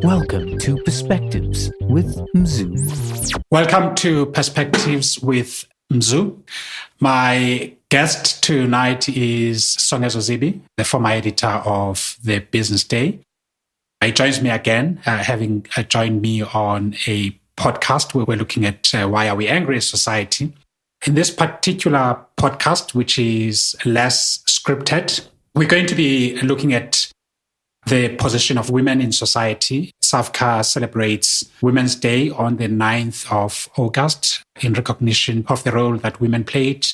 Welcome to Perspectives with Mzu. Welcome to Perspectives with Mzu. My guest tonight is Songezo Zibi, the former editor of the Business Day. He joins me again, having joined me on a podcast where we're looking at why are we angry as society. In this particular podcast, which is less scripted, we're going to be looking at the position of women in society. SAFCA celebrates Women's Day on the 9th of August in recognition of the role that women played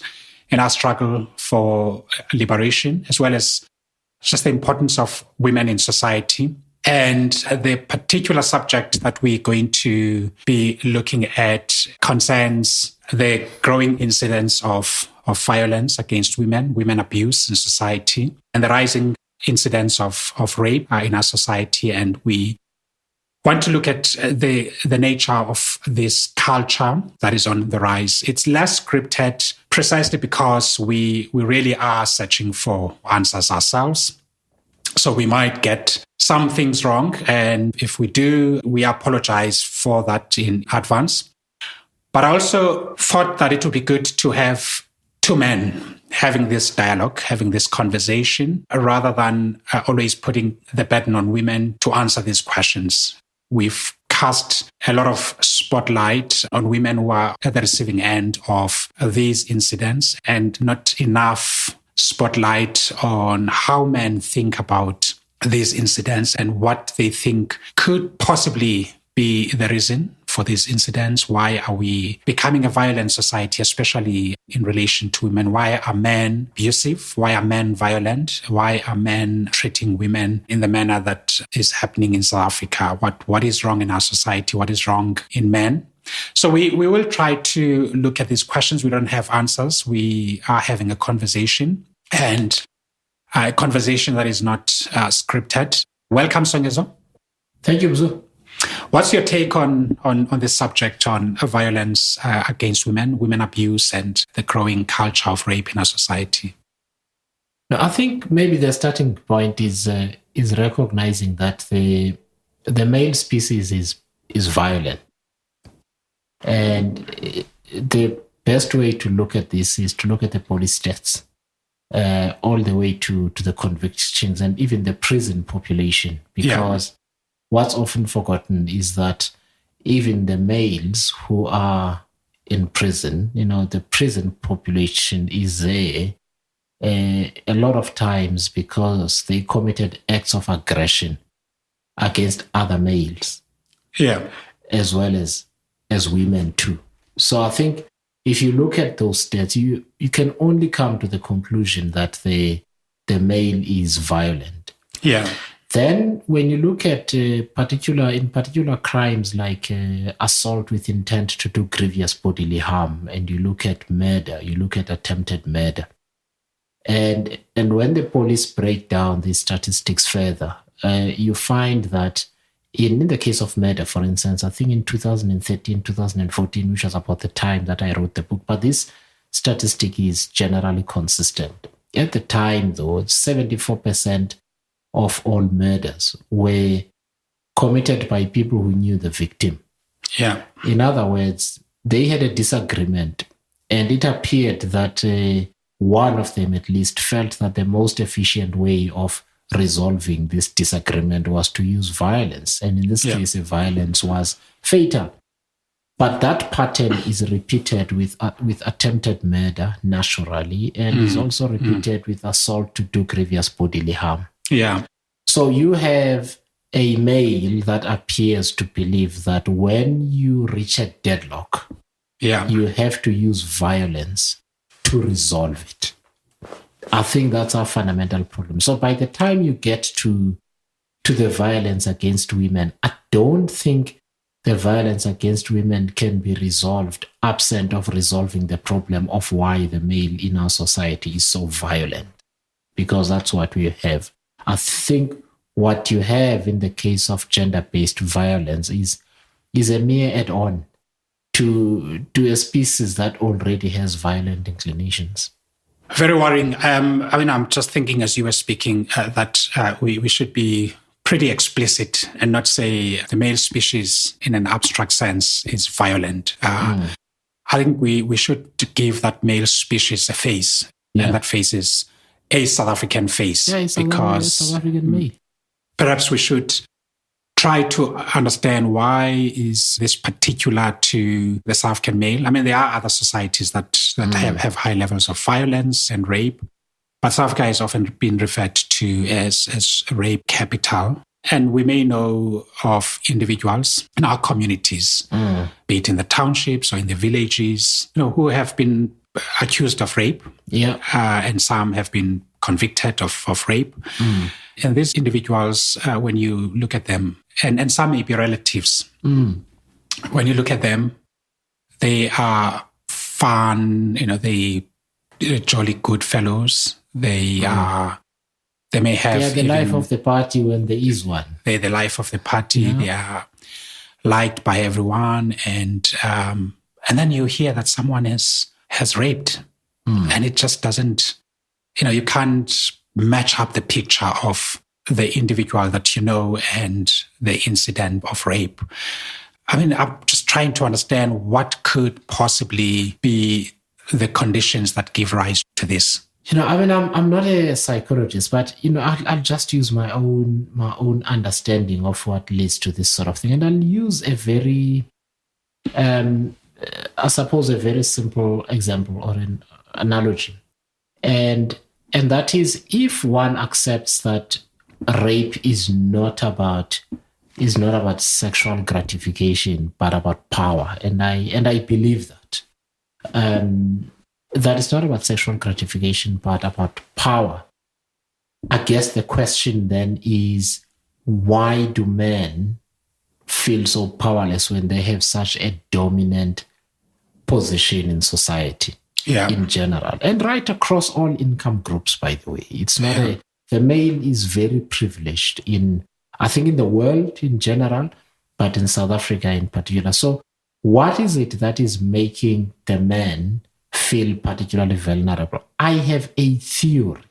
in our struggle for liberation, as well as just the importance of women in society. And the particular subject that we're going to be looking at concerns the growing incidence of violence against women abuse in society, and the rising incidence of rape in our society. And we want to look at the nature of this culture that is on the rise. It's less scripted precisely because we really are searching for answers ourselves. So we might get some things wrong. And if we do, we apologize for that in advance. But I also thought that it would be good to have two men having this dialogue, having this conversation, rather than always putting the burden on women to answer these questions. We've cast a lot of spotlight on women who are at the receiving end of these incidents, and not enough spotlight on how men think about these incidents and what they think could possibly be the reason for these incidents. Why are we becoming a violent society, especially in relation to women? Why are men abusive? Why are men violent? Why are men treating women in the manner that is happening in South Africa? What is wrong in our society? What is wrong in men? So we will try to look at these questions. We don't have answers. We are having a conversation, and a conversation that is not scripted. Welcome, Songezo. Thank you, Mzu. What's your take on this subject, on violence against women abuse, and the growing culture of rape in our society? Now, I think maybe the starting point is recognizing that the male species is violent, and the best way to look at this is to look at the police stats, all the way to the convictions and even the prison population, because what's often forgotten is that even the males who are in prison, the prison population is there a lot of times because they committed acts of aggression against other males, as well as women too. So I think if you look at those stats, you can only come to the conclusion that the male is violent. Then, when you look at particular crimes like assault with intent to do grievous bodily harm, and you look at murder, you look at attempted murder, and when the police break down these statistics further, you find that in the case of murder, for instance, I think in 2013, 2014, which was about the time that I wrote the book, but this statistic is generally consistent. At the time, though, 74% of all murders were committed by people who knew the victim. In other words, they had a disagreement, and it appeared that one of them at least felt that the most efficient way of resolving this disagreement was to use violence. And in this case, the violence was fatal. But that pattern is repeated with attempted murder naturally, and is also repeated with assault to do grievous bodily harm. So you have a male that appears to believe that when you reach a deadlock, you have to use violence to resolve it. I think that's our fundamental problem. So by the time you get to the violence against women, I don't think the violence against women can be resolved absent of resolving the problem of why the male in our society is so violent, because that's what we have. I think what you have in the case of gender-based violence is a mere add-on to a species that already has violent inclinations. Very worrying. I'm just thinking as you were speaking that we should be pretty explicit and not say the male species in an abstract sense is violent. I think we should give that male species a face, and that face is a South African face, because South African male. Perhaps we should try to understand why is this particular to the South African male. I mean, there are other societies that have high levels of violence and rape, but South Africa has often been referred to as rape capital. And we may know of individuals in our communities, be it in the townships or in the villages, who have been accused of rape. And some have been convicted of rape. And these individuals, when you look at them, and some may be relatives, when you look at them, they are fun, they're jolly good fellows. They may have... They are the life of the party when there is one. They're the life of the party. Yeah. They are liked by everyone. And then you hear that someone has raped. And it just doesn't... you can't match up the picture of the individual that and the incident of rape. I mean, I'm just trying to understand what could possibly be the conditions that give rise to this. I'm not a psychologist, but I'll just use my own understanding of what leads to this sort of thing, and I'll use a very, I suppose, a very simple example or an analogy, and that is, if one accepts that rape is not about sexual gratification but about power, and I believe that. That is not about sexual gratification, but about power. I guess the question then is, why do men feel so powerless when they have such a dominant position in society in general? And right across all income groups, by the way. It's not the male is very privileged I think in the world in general, but in South Africa in particular. So what is it that is making the men feel particularly vulnerable? I have a theory.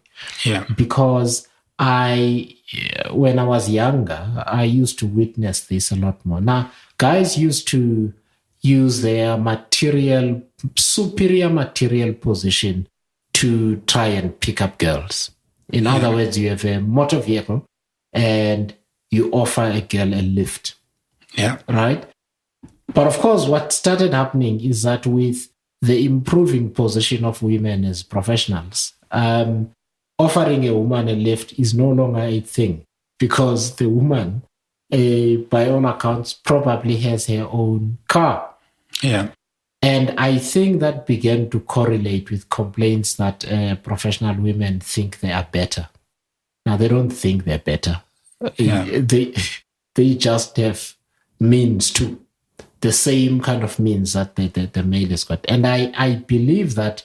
Because when I was younger, I used to witness this a lot more. Now, guys used to use their superior material position to try and pick up girls. In other words, you have a motor vehicle and you offer a girl a lift. Right? But of course, what started happening is that with the improving position of women as professionals, offering a woman a lift is no longer a thing, because the woman, by all accounts, probably has her own car. And I think that began to correlate with complaints that professional women think they are better. Now, they don't think they're better. They just have means too. The same kind of means that the male has got. And I believe that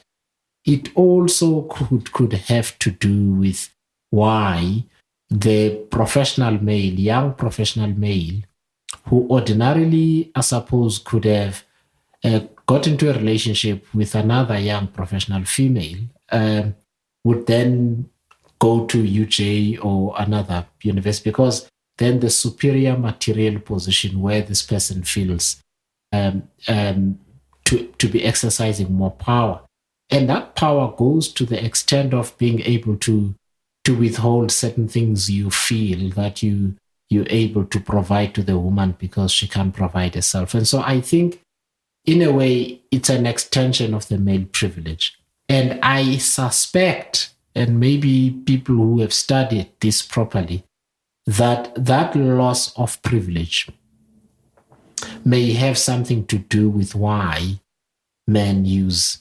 it also could have to do with why the professional male, young professional male, who ordinarily, I suppose, could have got into a relationship with another young professional female, would then go to UJ or another university, because then the superior material position where this person feels to be exercising more power. And that power goes to the extent of being able to withhold certain things you feel that you're able to provide to the woman because she can't provide herself. And so I think, in a way, it's an extension of the male privilege. And I suspect, and maybe people who have studied this properly, that loss of privilege may have something to do with why men use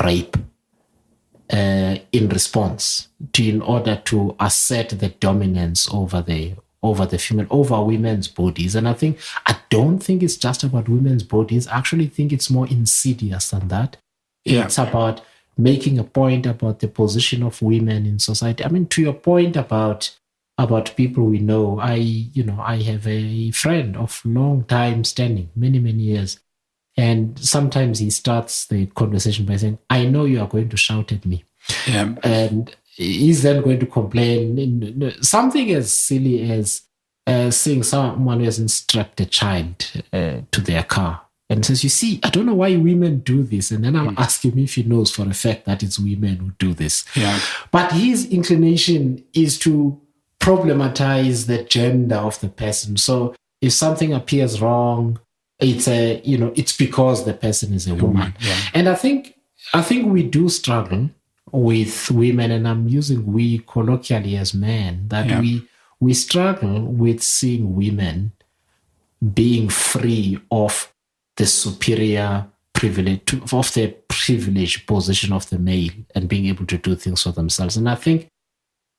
rape in response in order to assert the dominance over the female, over women's bodies. And I don't think it's just about women's bodies. I actually think it's more insidious than that. It's about making a point about the position of women in society. I mean, to your point about people we know, I have a friend of long time standing, many, many years. And sometimes he starts the conversation by saying, I know you are going to shout at me. And he's then going to complain something as silly as, seeing someone who hasn't strapped a child to their car and says, you see, I don't know why women do this. And then I'll ask him if he knows for a fact that it's women who do this. Yeah. But his inclination is to problematize the gender of the person. So if something appears wrong, it's because the person is a woman. Yeah. And I think we do struggle with women, and I'm using we colloquially as men, that we struggle with seeing women being free of the superior privilege, of the privileged position of the male, and being able to do things for themselves. And I think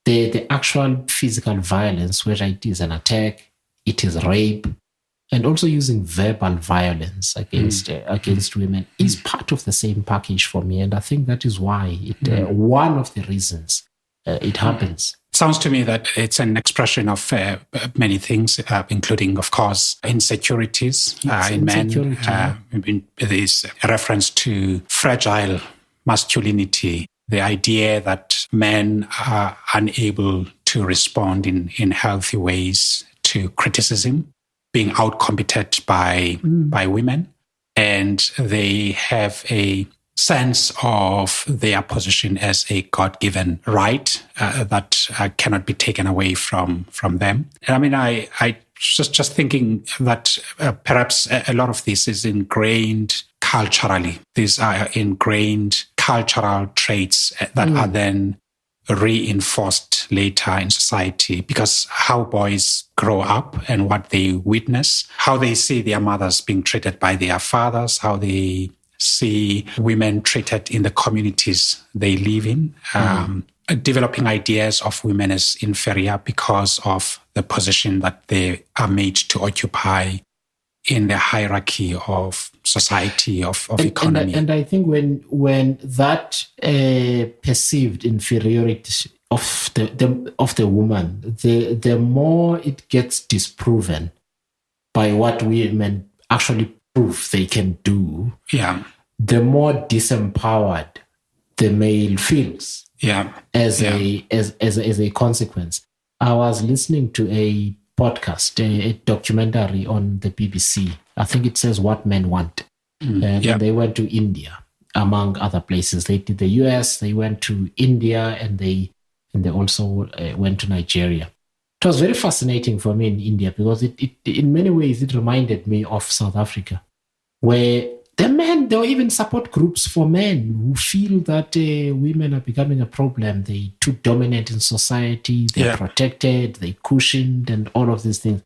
the actual physical violence, whether it is an attack, it is rape, and also using verbal violence against women, is part of the same package for me. And I think that is why one of the reasons it happens. Sounds to me that it's an expression of many things, including, of course, insecurities in men. There's a reference to fragile masculinity, the idea that men are unable to respond in healthy ways to criticism, being outcompeted by women, and they have a sense of their position as a God-given right that cannot be taken away from them. And I mean, I just thinking that perhaps a lot of this is ingrained culturally. These are ingrained cultural traits that are then reinforced later in society, because how boys grow up and what they witness, how they see their mothers being treated by their fathers, how they see women treated in the communities they live in, developing ideas of women as inferior because of the position that they are made to occupy in the hierarchy of society, of economy. And I think when that perceived inferiority of the woman, the more it gets disproven by what women actually prove they can do, the more disempowered the male feels. As a consequence. I was listening to a podcast, a documentary on the BBC. I think it says What Men Want. And they went to India, among other places. They did the US, they went to India, and they also went to Nigeria. It was very fascinating for me in India because it in many ways it reminded me of South Africa, where the men, there were even support groups for men who feel that women are becoming a problem. They're too dominant in society. They're protected. They're cushioned, and all of these things.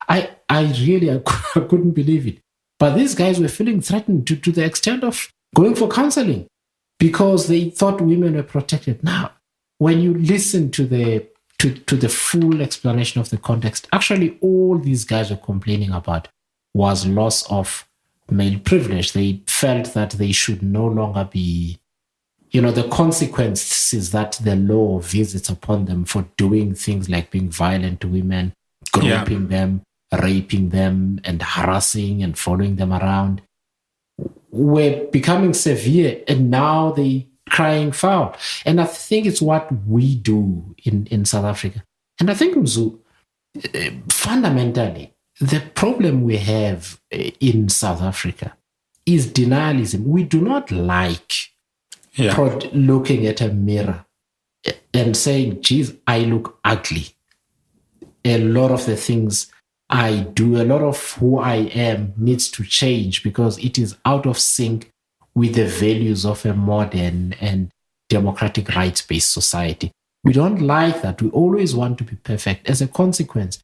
I couldn't believe it. But these guys were feeling threatened to the extent of going for counseling because they thought women were protected. Now, when you listen to the full explanation of the context, actually all these guys were complaining about was loss of male privilege. They felt that they should no longer be, the consequences that the law visits upon them for doing things like being violent to women, groping them, raping them, and harassing and following them around were becoming severe, and now they crying foul. And I think it's what we do in South Africa. And I think, Mzu, fundamentally, the problem we have in South Africa is denialism. We do not like looking at a mirror and saying, geez, I look ugly. A lot of the things I do, a lot of who I am needs to change because it is out of sync with the values of a modern and democratic rights-based society. We don't like that. We always want to be perfect. As a consequence,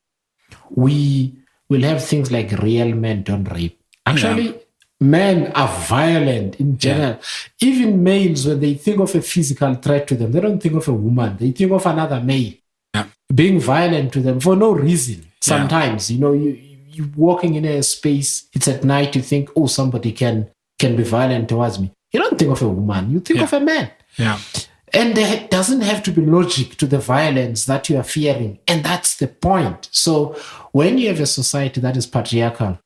we will have things like real men don't rape. Actually, men are violent in general. Even males, when they think of a physical threat to them, they don't think of a woman. They think of another male being violent to them for no reason. Sometimes, you're walking in a space, it's at night, you think, oh, somebody can be violent towards me. You don't think of a woman, you think of a man. And there doesn't have to be logic to the violence that you are fearing. And that's the point. So when you have a society that is patriarchal,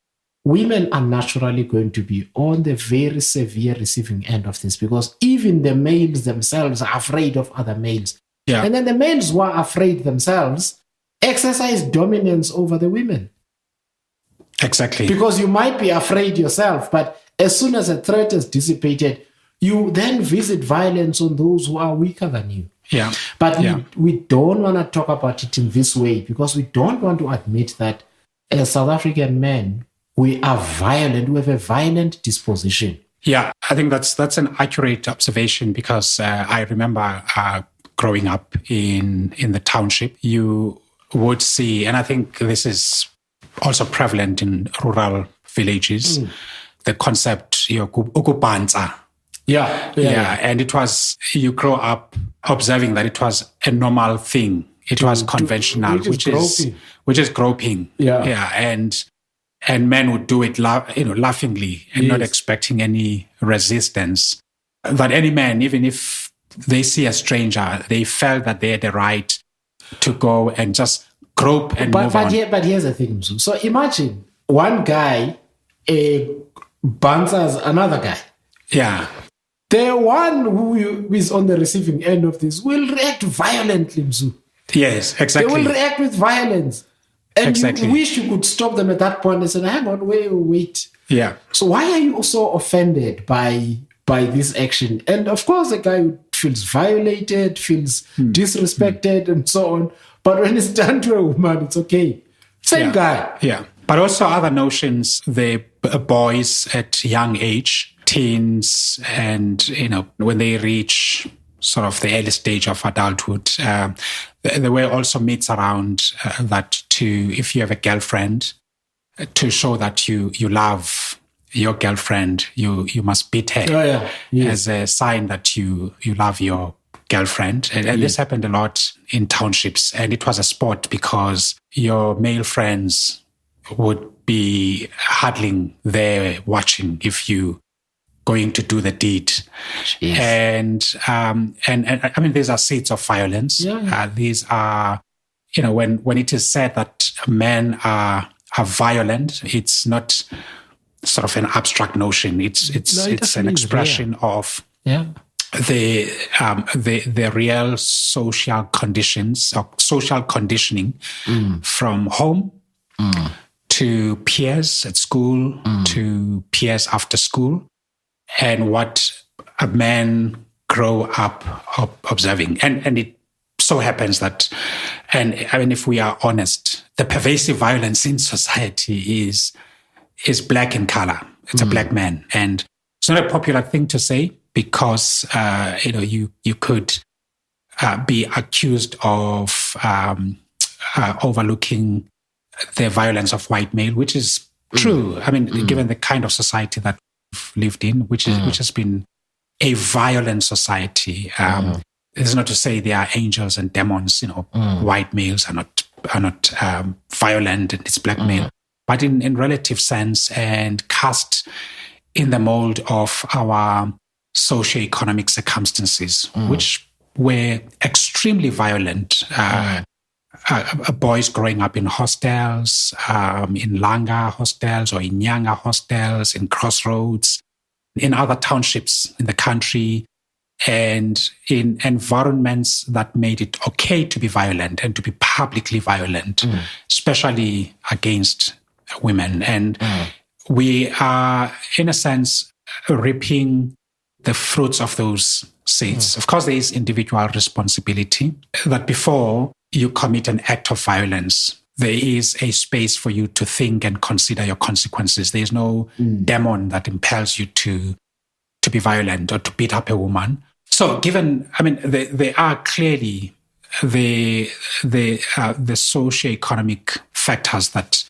women are naturally going to be on the very severe receiving end of this because even the males themselves are afraid of other males. And then the males who are afraid themselves exercise dominance over the women. Exactly. Because you might be afraid yourself, but as soon as a threat is dissipated, you then visit violence on those who are weaker than you. Yeah. But we don't want to talk about it in this way because we don't want to admit that as South African men, we are violent. We have a violent disposition. Yeah, I think that's an accurate observation because I remember growing up in the township, you would see, and I think this is also prevalent in rural villages, the concept, ukupanza. Yeah. And it was, you grow up observing that it was a normal thing. It was conventional, which is groping. Yeah. And men would do it, laughingly and not expecting any resistance. That any man, even if they see a stranger, they felt that they had the right to go and just grope and move on. But here's the thing, Mzu. So imagine one guy bounces another guy. Yeah. The one who is on the receiving end of this will react violently, Mzu. Yes, exactly. They will react with violence. And you wish you could stop them at that point and say, hang on, wait. Yeah. So why are you so offended by this action? And of course, the guy feels violated, feels disrespected, and so on. But when it's done to a woman, it's okay. Same guy. Yeah. But also other notions, the boys at young age, teens, and, when they reach sort of the early stage of adulthood, there were also myths around that if you have a girlfriend, to show that you love your girlfriend, you must beat her as a sign that you love your girlfriend. And this happened a lot in townships. And it was a sport because your male friends would be huddling there watching if you going to do the deed. Yes. And I mean, these are seeds of violence. These are, when it is said that men are violent, it's not sort of an abstract notion. It's an expression of the real social conditions or social conditioning from home to peers at school to peers after school, and what a man grow up observing. And it so happens that, and I mean, if we are honest, the pervasive violence in society is black in color. It's a black man. And it's not a popular thing to say because, you could be accused of overlooking the violence of white male, which is true. I mean, given the kind of society that we've lived in, which has been a violent society. It's not to say there are angels and demons. White males are not violent, and it's black male, but in relative sense and cast in the mold of our socio-economic circumstances, which were extremely violent. Boys growing up in hostels, in Langa hostels or in Nyanga hostels, in Crossroads, in other townships in the country, and in environments that made it okay to be violent and to be publicly violent, especially against women. And we are, in a sense, reaping the fruits of those seeds. Of course, there is individual responsibility that before you commit an act of violence, there is a space for you to think and consider your consequences. There is no demon that impels you to be violent or to beat up a woman. So given, I mean, there are clearly the socio-economic factors that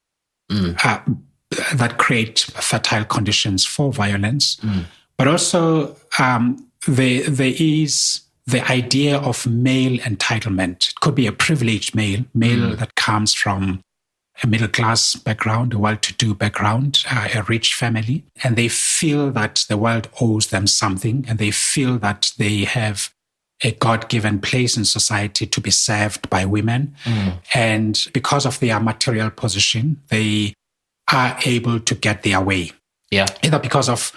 create fertile conditions for violence. But also there is the idea of male entitlement. It could be a privileged male that comes from a middle-class background, a well-to-do background, a rich family, and they feel that the world owes them something, and they feel that they have a God-given place in society to be served by women. And because of their material position, they are able to get their way. Either because of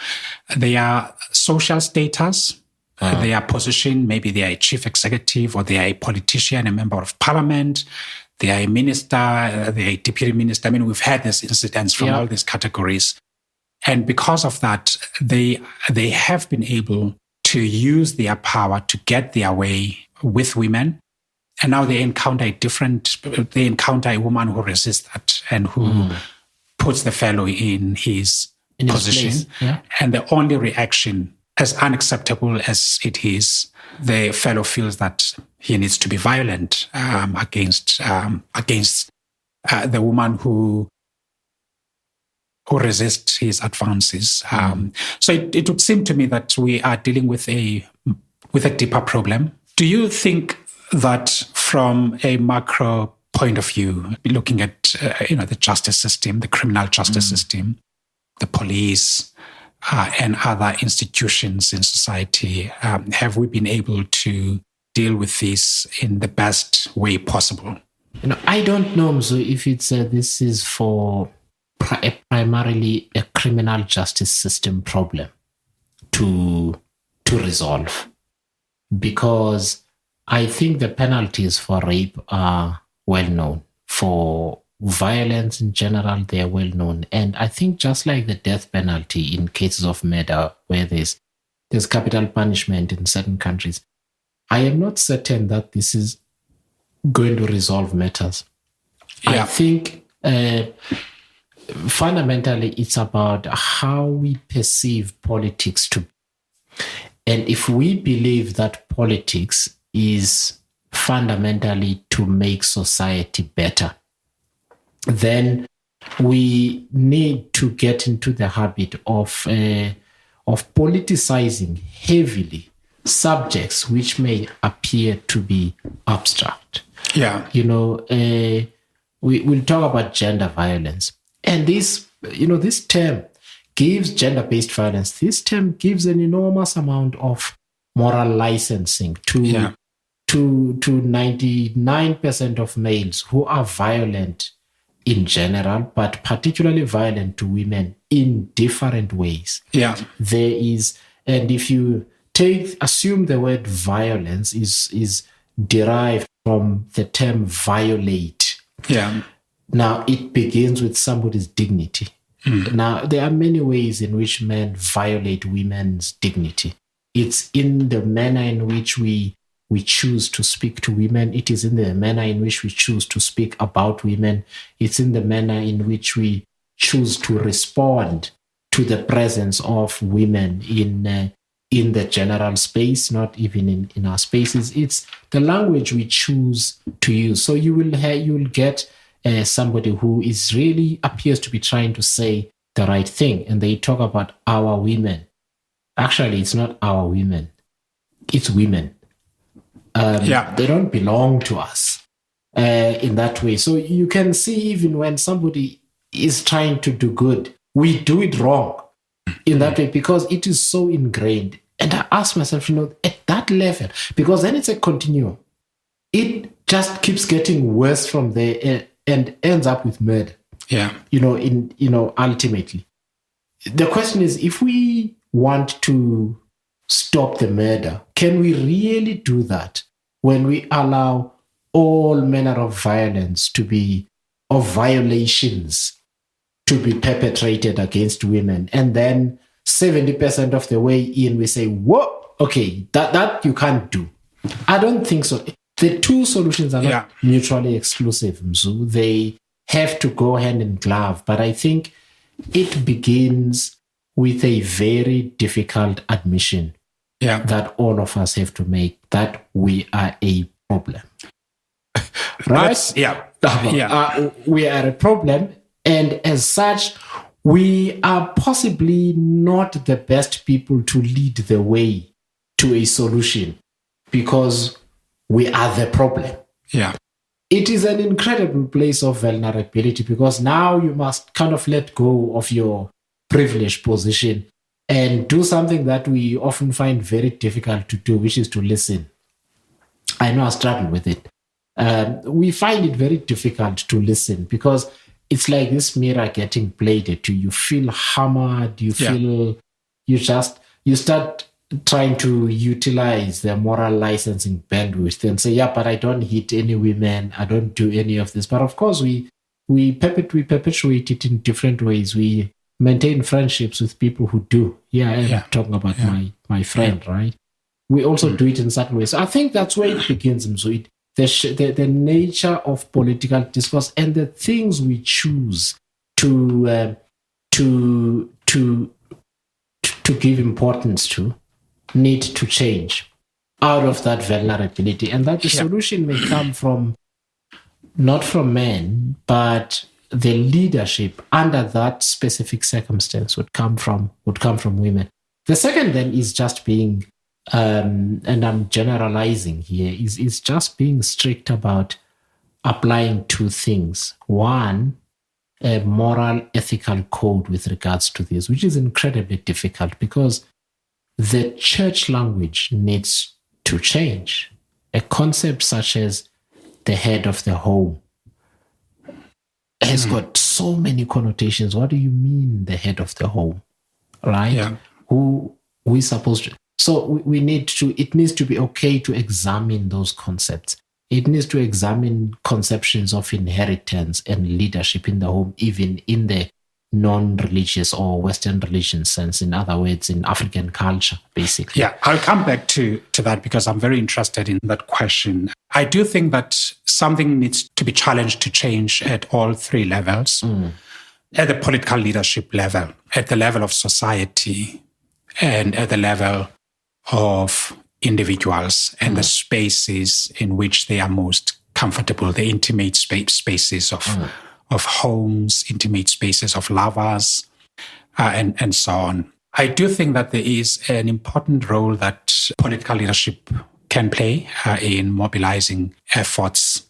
their social status, their position, maybe they are a chief executive or they are a politician, a member of parliament, they are a minister, they are a deputy minister. I mean, we've had these incidents from all these categories. And because of that, they have been able to use their power to get their way with women. And now they encounter a woman who resists that and who puts the fellow in his position. Yeah. And the only reaction, as unacceptable as it is, the fellow feels that he needs to be violent against the woman who resists his advances. So it would seem to me that we are dealing with a deeper problem. Do you think that from a macro point of view, looking at the justice system, the criminal justice system, the police, and other institutions in society, have we been able to deal with this in the best way possible? I don't know, Mzu, if it's this is for primarily a criminal justice system problem to resolve, because I think the penalties for rape are well known. For violence in general, they are well known. And I think just like the death penalty in cases of murder, where there's capital punishment in certain countries, I am not certain that this is going to resolve matters. I think fundamentally it's about how we perceive politics to be. And if we believe that politics is fundamentally to make society better, then we need to get into the habit of politicizing heavily subjects which may appear to be abstract. Yeah. We'll talk about gender violence. And this term gives gender-based violence. This term gives an enormous amount of moral licensing to 99% of males who are violent in general, but particularly violent to women in different ways. Yeah. There is, and if you assume the word violence is derived from the term violate. Yeah. Now it begins with somebody's dignity. Now there are many ways in which men violate women's dignity. It's in the manner in which we choose to speak to women. It is in the manner in which we choose to speak about women. It's in the manner in which we choose to respond to the presence of women in the general space, not even in our spaces. It's the language we choose to use. So you will get somebody who is really appears to be trying to say the right thing, and they talk about our women. Actually, it's not our women. It's women. They don't belong to us in that way. So you can see even when somebody is trying to do good, we do it wrong in that way because it is so ingrained. And I ask myself, at that level, because then it's a continuum. It just keeps getting worse from there and ends up with murder. Yeah. Ultimately. The question is, if we want to stop the murder, can we really do that when we allow all manner of violations to be perpetrated against women, and then 70% of the way in we say, whoa, okay, that you can't do? I don't think so. The two solutions are not mutually exclusive, Mzu. They have to go hand in glove, but I think it begins with a very difficult admission that all of us have to make, that we are a problem. Right? We are a problem, and as such, we are possibly not the best people to lead the way to a solution because we are the problem. Yeah. It is an incredible place of vulnerability because now you must kind of let go of your privileged position and do something that we often find very difficult to do, which is to listen. I know I struggle with it. We find it very difficult to listen because it's like this mirror getting played at you. You feel hammered. You feel, you start trying to utilize their moral licensing bandwidth and say, yeah, but I don't hit any women, I don't do any of this. But of course, we perpetuate it in different ways. We maintain friendships with people who do. Yeah, I'm talking about my friend, right? We also do it in certain ways. So I think that's where it begins. So the nature of political discourse and the things we choose to give importance to need to change out of that vulnerability, and that the solution may come from not from men, but the leadership under that specific circumstance would come from women. The second then is just being, and I'm generalizing here, is just being strict about applying two things. One, a moral, ethical code with regards to this, which is incredibly difficult because the church language needs to change. A concept such as the head of the home has got so many connotations. What do you mean, the head of the home? Right? Yeah. Who we supposed to? So we need to. It needs to be okay to examine those concepts. It needs to examine conceptions of inheritance and leadership in the home, even in the non-religious or Western religion sense. In other words, in African culture, basically. Yeah, I'll come back to that because I'm very interested in that question. I do think that something needs to be challenged to change at all three levels. At the political leadership level, at the level of society, and at the level of individuals and the spaces in which they are most comfortable, the intimate spaces of homes, intimate spaces of lovers, and so on. I do think that there is an important role that political leadership can play in mobilizing efforts,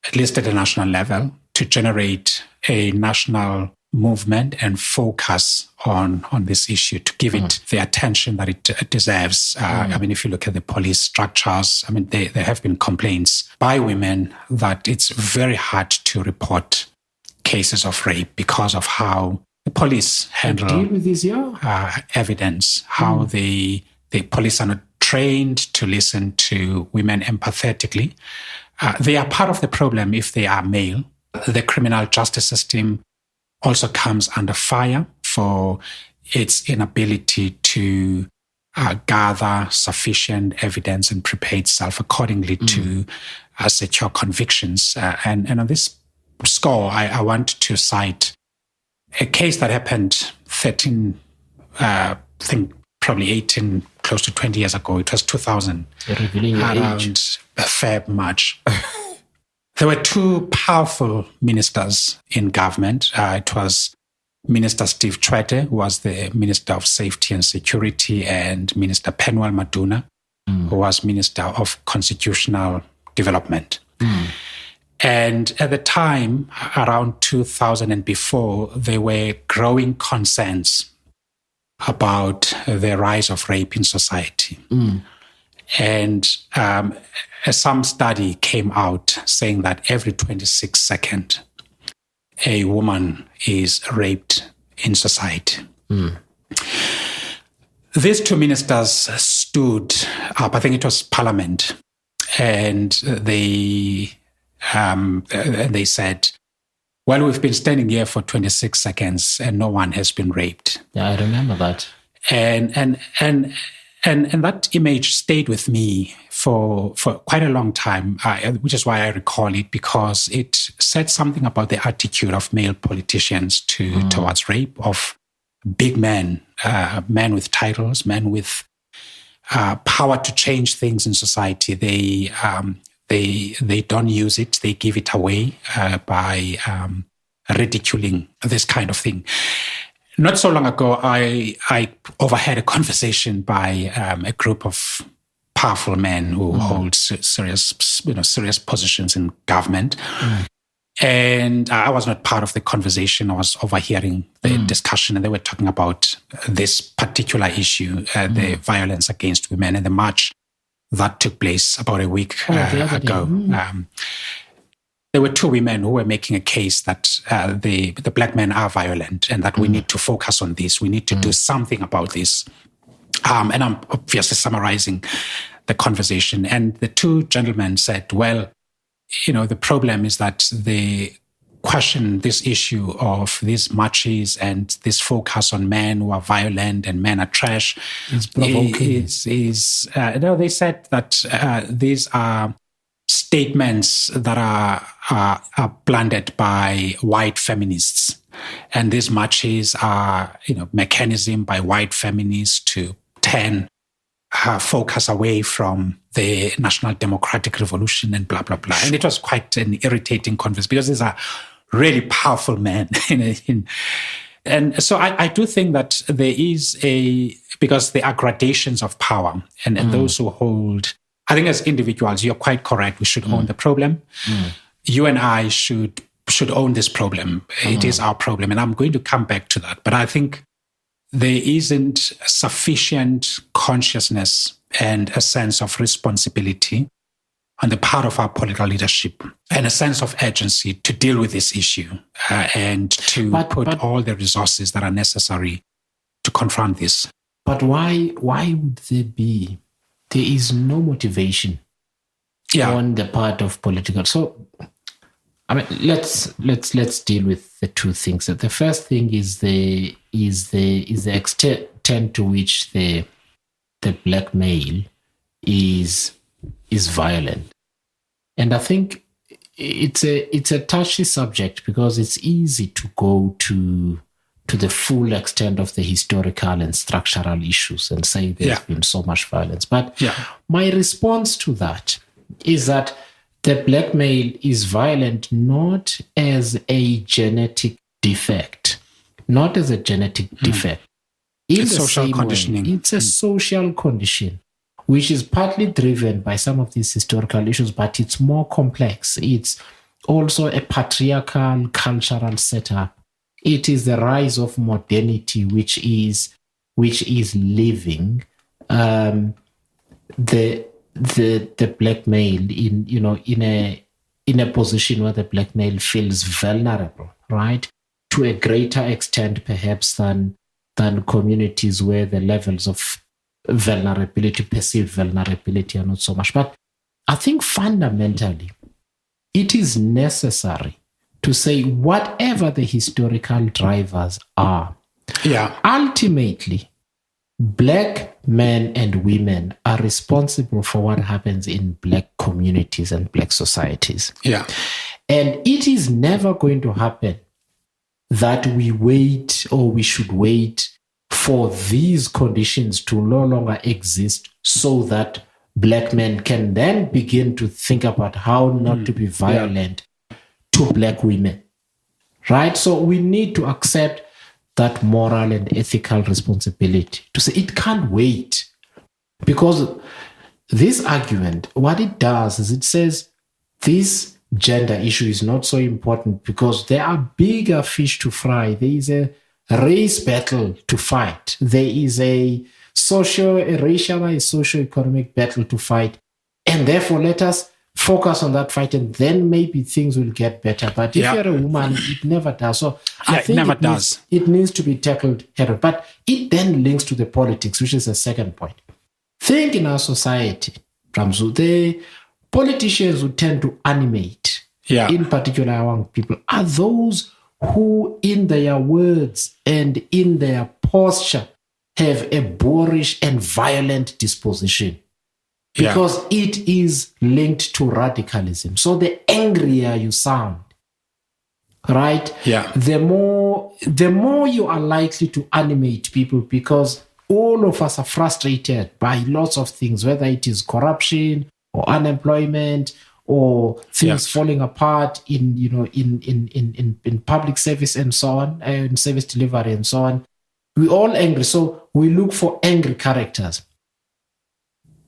at least at the national level, to generate a national movement and focus on this issue, to give it the attention that it deserves. I mean, if you look at the police structures, I mean, there have been complaints by women that it's very hard to report cases of rape because of how the police handle deal with this, evidence, how the police are not trained to listen to women empathetically. They are part of the problem if they are male. The criminal justice system also comes under fire for its inability to gather sufficient evidence and prepare itself accordingly to secure convictions. And on this score, I want to cite a case that happened 13, I think probably 18, close to 20 years ago. It was 2000, around Feb, March. There were two powerful ministers in government. It was Minister Steve Tshwete, who was the Minister of Safety and Security, and Minister Penuel Maduna, who was Minister of Constitutional Development. And at the time, around 2000 and before, there were growing concerns about the rise of rape in society. And some study came out saying that every 26 seconds, a woman is raped in society. These two ministers stood up, I think it was Parliament, and they said, well, we've been standing here for 26 seconds and no one has been raped. Yeah, I remember that. And that image stayed with me for quite a long time, which is why I recall it, because it said something about the attitude of male politicians towards rape, of big men, men with titles, men with power to change things in society. They don't use it, they give it away by ridiculing this kind of thing. Not so long ago, I overheard a conversation by a group of powerful men who hold serious positions in government. And I was not part of the conversation. I was overhearing the discussion, and they were talking about this particular issue, the violence against women, and the march that took place about a week ago. There were two women who were making a case that the black men are violent and that we need to focus on this. We need to do something about this. And I'm obviously summarizing the conversation. And the two gentlemen said, well, the problem is that they question this issue of these marches and this focus on men who are violent and men are trash. It's provoking. No, they said that these are statements that are blended by white feminists. And these marches are, mechanism by white feminists to turn focus away from the National Democratic Revolution and blah, blah, blah. And it was quite an irritating conversation because these are really powerful men. And so I do think that there is because there are gradations of power and those who hold, I think as individuals, you're quite correct. We should own the problem. You and I should own this problem. It is our problem. And I'm going to come back to that. But I think there isn't sufficient consciousness and a sense of responsibility on the part of our political leadership and a sense of urgency to deal with this issue and to put all the resources that are necessary to confront this. But why would there be? There is no motivation on the part of political. So, I mean, let's deal with the two things. The first thing is the extent to which the black male is violent, and I think it's a touchy subject because it's easy to go to the full extent of the historical and structural issues and say there's been so much violence. But my response to that is that the black male is violent not as a genetic defect, It's social conditioning. It's a social condition, which is partly driven by some of these historical issues, but it's more complex. It's also a patriarchal cultural setup. It is the rise of modernity, which is leaving the black male in a position where the black male feels vulnerable, right? To a greater extent, perhaps, than communities where the levels of vulnerability, perceived vulnerability, are not so much. But I think fundamentally, it is necessary to say whatever the historical drivers are, ultimately, black men and women are responsible for what happens in black communities and black societies. Yeah. And it is never going to happen that we wait or we should wait for these conditions to no longer exist so that black men can then begin to think about how not to be violent to black women, right? So we need to accept that moral and ethical responsibility to say it can't wait, because this argument, what it does is it says this gender issue is not so important because there are bigger fish to fry. There is a race battle to fight. There is a racialized socio-economic battle to fight. And therefore, let us focus on that fight and then maybe things will get better. But if you're a woman, it never does. So I think it needs to be tackled head on. But it then links to the politics, which is the second point. Think in our society, Ramzu, the politicians who tend to animate, in particular young people, are those who in their words and in their posture have a boorish and violent disposition. Because it is linked to radicalism. So the angrier you sound, right? The more you are likely to animate people, because all of us are frustrated by lots of things, whether it is corruption or unemployment or things falling apart in public service and so on, and service delivery and so on. We're all angry. So we look for angry characters.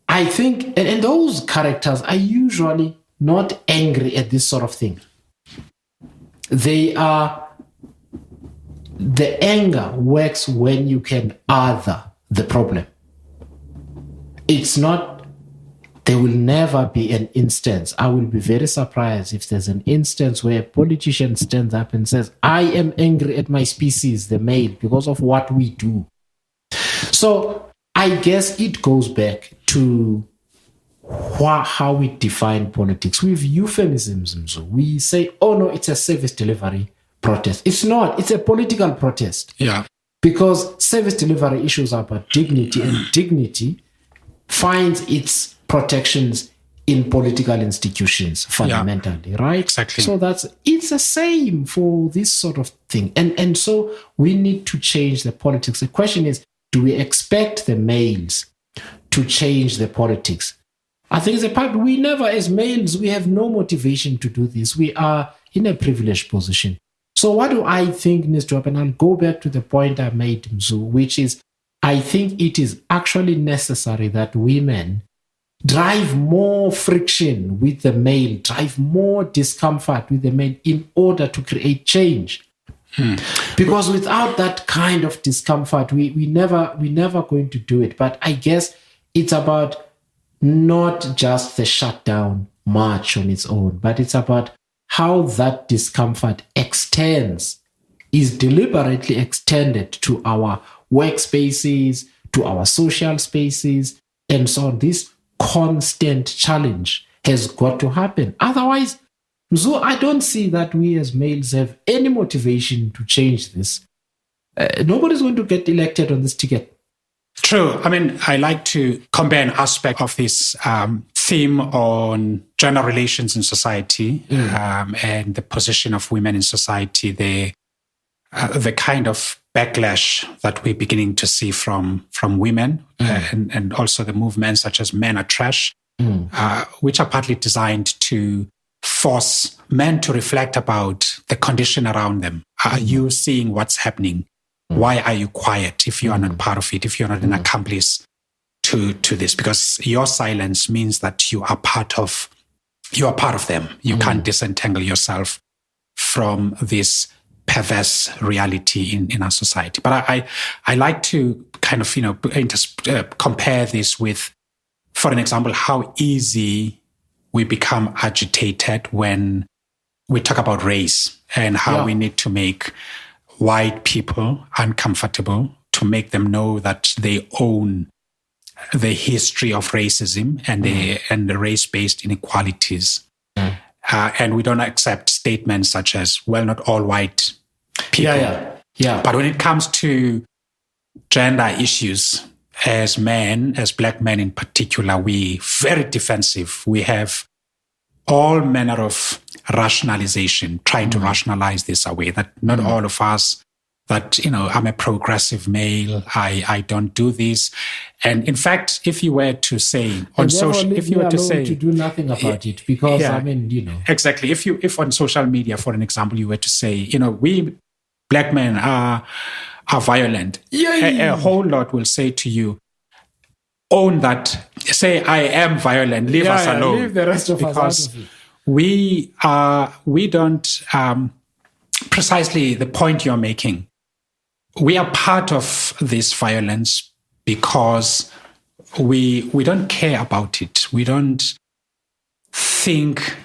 I think, and those characters are usually not angry at this sort of thing. The anger works when you can other the problem. It's not, there will never be an instance. I will be very surprised if there's an instance where a politician stands up and says, I am angry at my species, the male, because of what we do. So I I guess it goes back to how we define politics. We have euphemisms. We say, oh no, it's a service delivery protest. It's not. It's a political protest. Yeah. Because service delivery issues are about dignity, and dignity finds its protections in political institutions fundamentally, right? Exactly. So it's the same for this sort of thing. And so we need to change the politics. The question is, do we expect the males to change the politics? I think it's a part we never, as males, we have no motivation to do this. We are in a privileged position. So what do I think needs to happen? I'll go back to the point I made, Mzu, which is I think it is actually necessary that women drive more friction with the male, drive more discomfort with the male in order to create change. Because without that kind of discomfort, we never going to do it. But I guess it's about not just the shutdown march on its own, but it's about how that discomfort is deliberately extended to our workspaces, to our social spaces, and so on. This constant challenge has got to happen. Otherwise, so I don't see that we as males have any motivation to change this. Nobody's going to get elected on this ticket. True. I mean, I like to compare an aspect of this theme on gender relations in society and the position of women in society, the kind of backlash that we're beginning to see from women and also the movements such as Men Are Trash, which are partly designed to force men to reflect about the condition around them. Are you seeing what's happening? Why are you quiet if you are not part of it, if you're not an accomplice to this? Because your silence means that you are part of them. You can't disentangle yourself from this perverse reality in our society. But I like to kind of, compare this with, for an example, how easy we become agitated when we talk about race and how we need to make white people uncomfortable, to make them know that they own the history of racism and the race-based inequalities. And we don't accept statements such as, well, not all white people. But when it comes to gender issues, as men, as black men in particular, we very defensive. We have all manner of rationalization, trying to rationalize this away, that not all of us, that, I'm a progressive male, I don't do this. And in fact, if you were to say on social, if you were to say to do nothing about it, because exactly. If on social media, for an example, you were to say, we black men are violent, a whole lot will say to you, own that, say, I am violent, leave us alone. Leave the rest of us out of it. We don't, precisely the point you're making, we are part of this violence because we don't care about it. We don't think,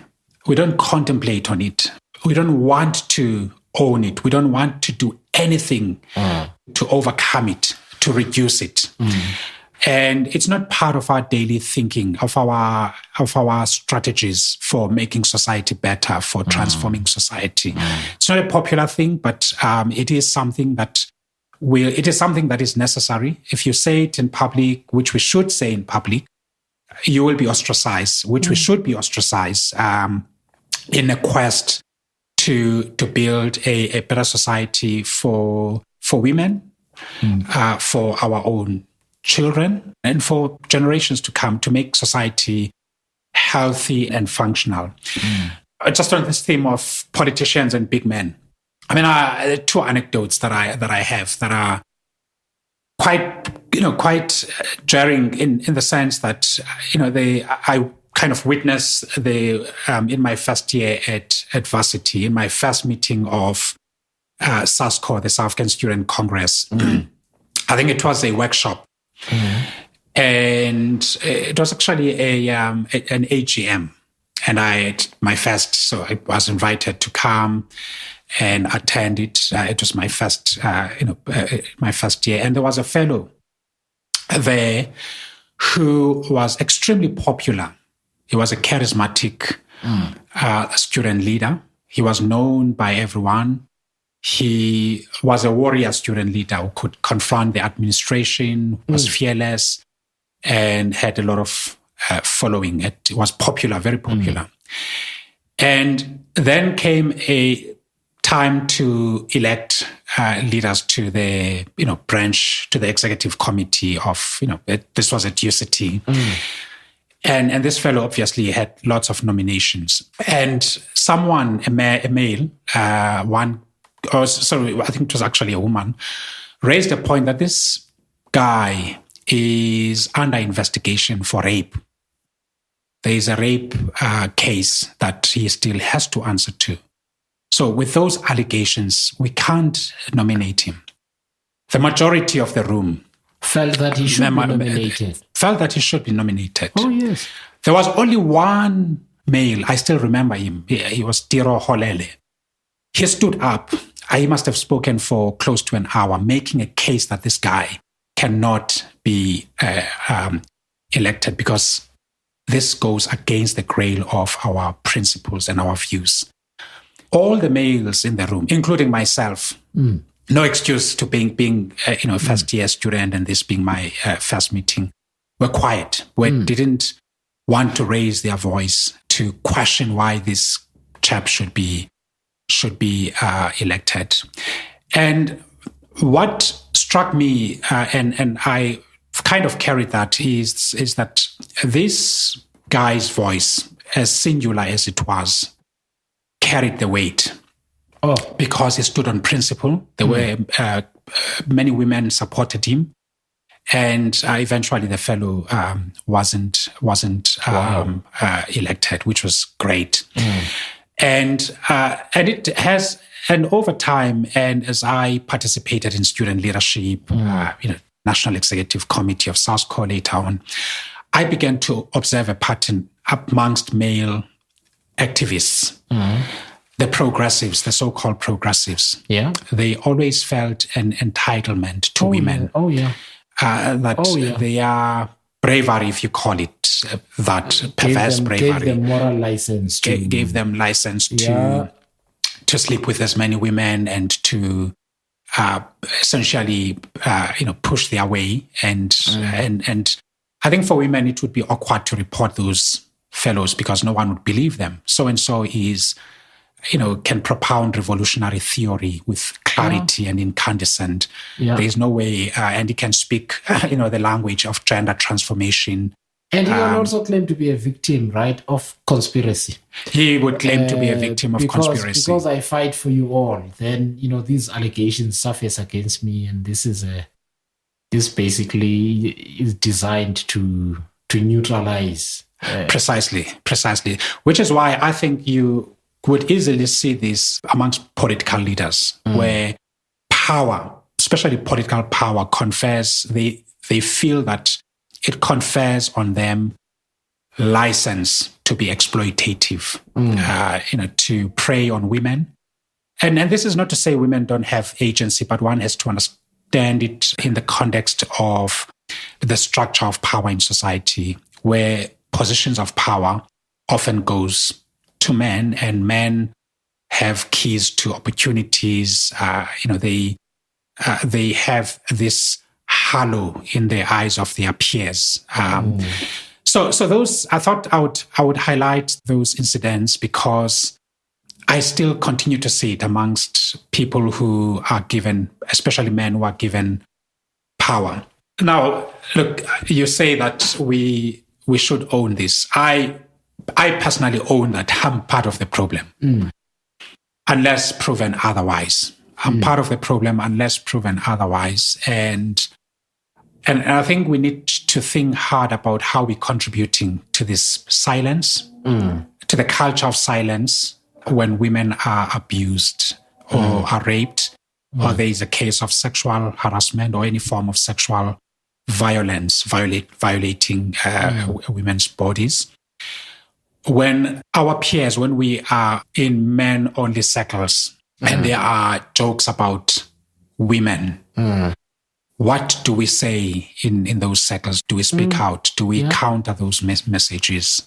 we don't contemplate on it. We don't want to own it. We don't want to do anything to overcome it, to reduce it. And it's not part of our daily thinking, of our strategies for making society better, for transforming society. It's not a popular thing, but it is something that is necessary. If you say it in public, which we should say in public, you will be ostracized, which we should be ostracized in a quest to build a better society for women, for our own children, and for generations to come, to make society healthy and functional. Just on this theme of politicians and big men, I mean, there are two anecdotes that I have that are quite jarring in the sense that I kind of witnessed in my first year at varsity, in my first meeting of SASCO, the South African Student Congress. I think it was a workshop. And it was actually an AGM, and so I was invited to come and attend it. It was my first year, and there was a fellow there who was extremely popular. He was a charismatic student leader. He was known by everyone. He was a warrior student leader who could confront the administration, was fearless, and had a lot of following. It was popular, very popular. And then came a time to elect leaders to the branch, to the executive committee of this was at UCT. And this fellow obviously had lots of nominations. And someone, a male, I think it was actually a woman, raised a point that this guy is under investigation for rape. There is a rape case that he still has to answer to. So with those allegations, we can't nominate him. The majority of the room felt that he should be nominated. Felt that he should be nominated. Oh, yes. There was only one male. I still remember him. He was Tiro Holele. He stood up. He must have spoken for close to an hour, making a case that this guy cannot be elected because this goes against the grain of our principles and our views. All the males in the room, including myself, no excuse to being a first year student and this being my first meeting, were quiet. We didn't want to raise their voice to question why this chap should be elected. And what struck me, and I kind of carried that, is that this guy's voice, as singular as it was, carried the weight. Because he stood on principle. There were many women supported him, and eventually the fellow wasn't elected, which was great. And it has, and over time, and as I participated in student leadership, National Executive Committee of SASCO later on, I began to observe a pattern amongst male activists. The progressives, the so-called progressives, they always felt an entitlement to women. They are bravery, if you call it that, perverse bravery. Gave them moral license. Gave them license to sleep with as many women and to essentially, push their way. And I think for women, it would be awkward to report those fellows because no one would believe them. So-and-so is... can propound revolutionary theory with clarity and incandescent. There is no way, and he can speak, the language of gender transformation. And he will also claim to be a victim, right, of conspiracy. He would claim to be a victim of conspiracy. Because I fight for you all, then, these allegations surface against me, and this basically is designed to neutralize. Precisely. Which is why I think you would easily see this amongst political leaders, where power, especially political power, confers, they feel that it confers on them license to be exploitative, to prey on women. And this is not to say women don't have agency, but one has to understand it in the context of the structure of power in society, where positions of power often goes to men, and men have keys to opportunities. They have this halo in the eyes of their peers. So those, I thought I would highlight those incidents because I still continue to see it amongst people who are given, especially men who are given power. Now, look, you say that we should own this. I personally own that I'm part of the problem, unless proven otherwise. I'm part of the problem unless proven otherwise. And I think we need to think hard about how we're contributing to this silence, to the culture of silence when women are abused or are raped, or there is a case of sexual harassment or any form of sexual violence violating women's bodies. When our peers, when we are in men-only circles and there are jokes about women, what do we say in those circles? Do we speak out? Do we counter those messages?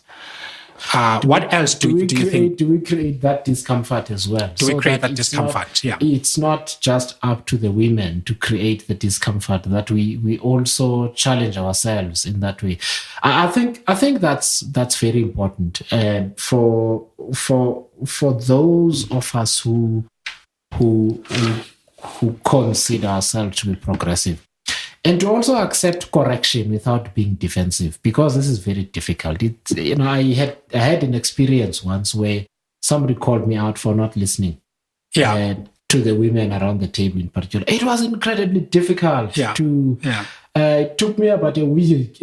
What else do you think? Do we create that discomfort as well? Do we create that discomfort? It's not just up to the women to create the discomfort, that we also challenge ourselves in that way. I think that's very important for those of us who consider ourselves to be progressive. And to also accept correction without being defensive, because this is very difficult. I had an experience once where somebody called me out for not listening to the women around the table in particular. It was incredibly difficult it took me about a week,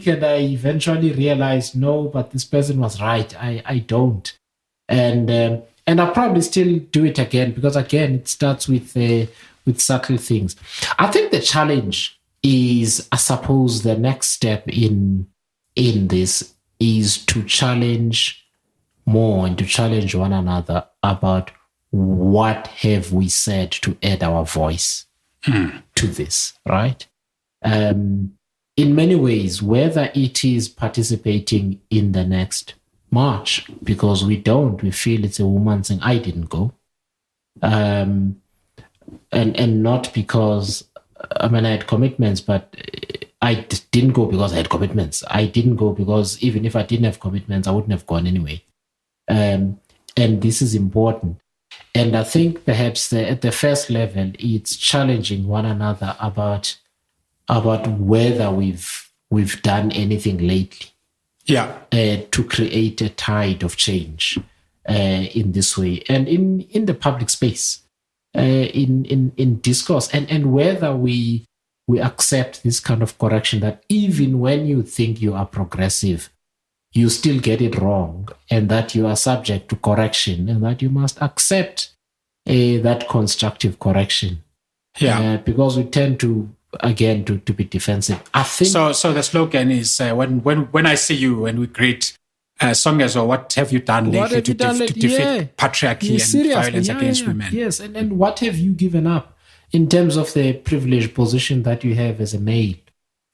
and I eventually realized, no, but this person was right. I don't. And I'll probably still do it again, because again, it starts with subtle things. I think the challenge is, I suppose, the next step in this is to challenge more and to challenge one another about what have we said to add our voice to this, right? In many ways, whether it is participating in the next march, because we feel it's a woman saying, I didn't go. And not because, I had commitments, but I didn't go because I had commitments. I didn't go because even if I didn't have commitments, I wouldn't have gone anyway. And this is important. And I think perhaps at the first level, it's challenging one another about whether we've done anything lately to create a tide of change in this way. And in the public space, in discourse, and whether we accept this kind of correction, that even when you think you are progressive, you still get it wrong, and that you are subject to correction, and that you must accept that constructive correction. Because we tend to be defensive. I think so. The slogan is when I see you and we greet. Songezo, what have you done lately to defeat patriarchy and violence against women? Yes, and what have you given up in terms of the privileged position that you have as a male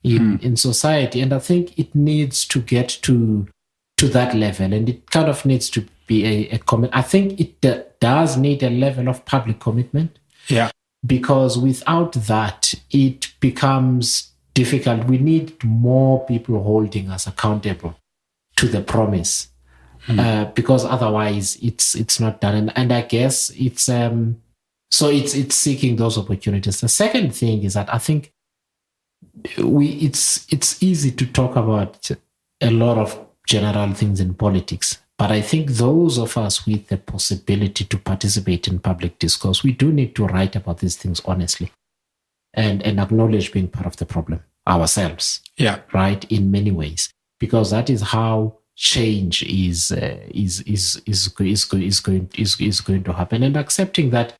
in society? And I think it needs to get to that level, and it kind of needs to be a comment. I think it does need a level of public commitment. Because without that, it becomes difficult. We need more people holding us accountable to the promise, because otherwise it's not done. And I guess it's seeking those opportunities. The second thing is that I think it's easy to talk about a lot of general things in politics, but I think those of us with the possibility to participate in public discourse, we do need to write about these things honestly and acknowledge being part of the problem ourselves. Right, in many ways. Because that is how change is going to happen, and accepting that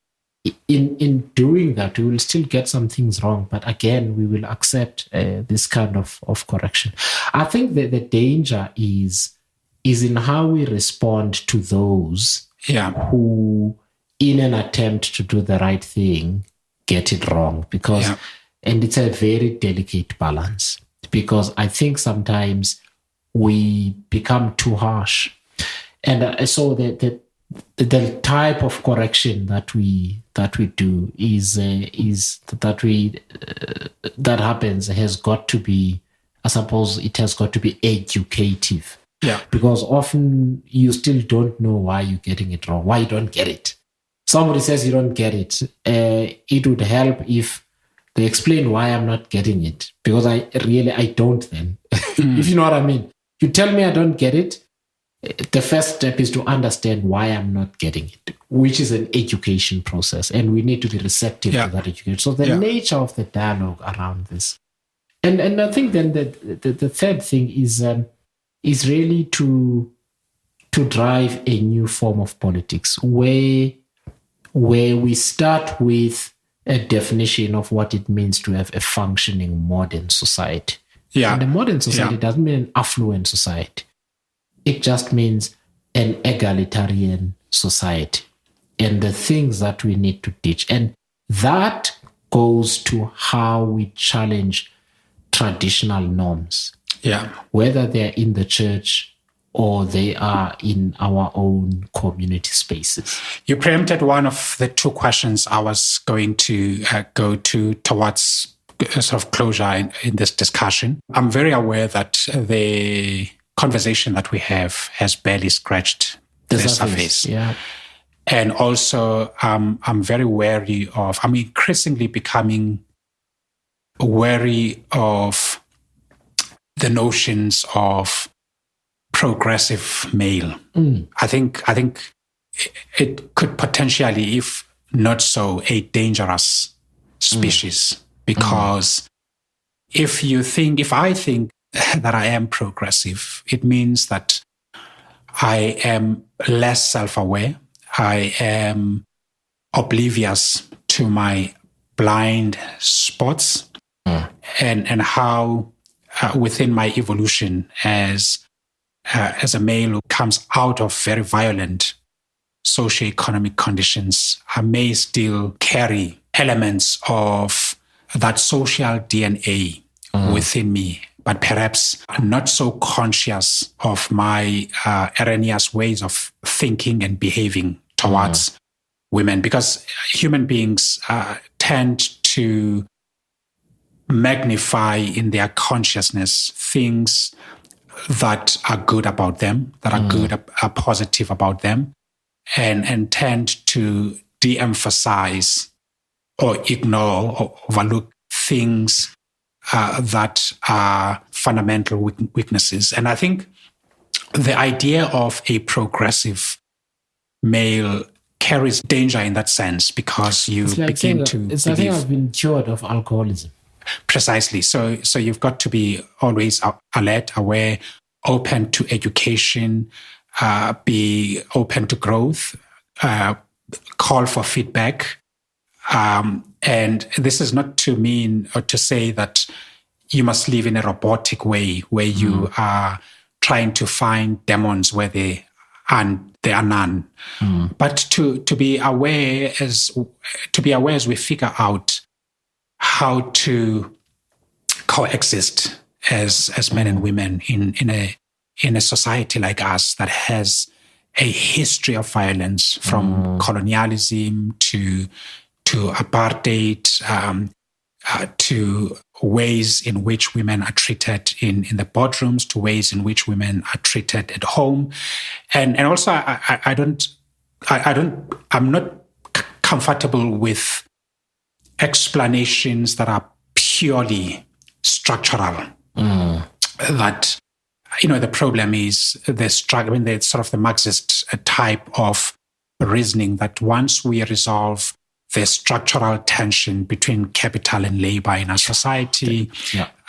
in doing that we will still get some things wrong, but again we will accept this kind of correction. I think that the danger is in how we respond to those who, in an attempt to do the right thing, get it wrong. Because and it's a very delicate balance, because I think sometimes we become too harsh, and so the type of correction that we do is that happens has got to be, I suppose, it has got to be educative. Because often you still don't know why you're getting it wrong, why you don't get it. Somebody says you don't get it. It would help if they explain why I'm not getting it, because I don't then. If you know what I mean. You tell me I don't get it, the first step is to understand why I'm not getting it, which is an education process, and we need to be receptive to that education. So the nature of the dialogue around this. And I think then the third thing is really to drive a new form of politics where we start with a definition of what it means to have a functioning modern society. And a modern society doesn't mean an affluent society. It just means an egalitarian society, and the things that we need to teach. And that goes to how we challenge traditional norms, whether they're in the church or they are in our own community spaces. You preempted one of the two questions I was going to go towards sort of closure in this discussion. I'm very aware that the conversation that we have has barely scratched the surface. Yeah. And also, I'm very wary of, I'm increasingly becoming wary of the notions of progressive male. I think it could potentially, if not so, a dangerous species. Because if I think that I am progressive, it means that I am less self-aware. I am oblivious to my blind spots and how within my evolution as a male who comes out of very violent socioeconomic conditions, I may still carry elements of that social DNA within me, but perhaps not so conscious of my erroneous ways of thinking and behaving towards women, because human beings tend to magnify in their consciousness things that are good about them, that are good, are positive about them, and tend to de-emphasize or ignore or overlook things that are fundamental weaknesses. And I think the idea of a progressive male carries danger in that sense, because you begin to it's like I've been cured of alcoholism. Precisely. So you've got to be always alert, aware, open to education, be open to growth, call for feedback. And this is not to mean or to say that you must live in a robotic way where you are trying to find demons where there are none. But to be aware as we figure out how to coexist as men and women in a society like us that has a history of violence, from colonialism to apartheid, to ways in which women are treated in the boardrooms, to ways in which women are treated at home, and also I'm not comfortable with explanations that are purely structural. That the problem is the struggle. It's sort of the Marxist type of reasoning that once we resolve the structural tension between capital and labor in our society,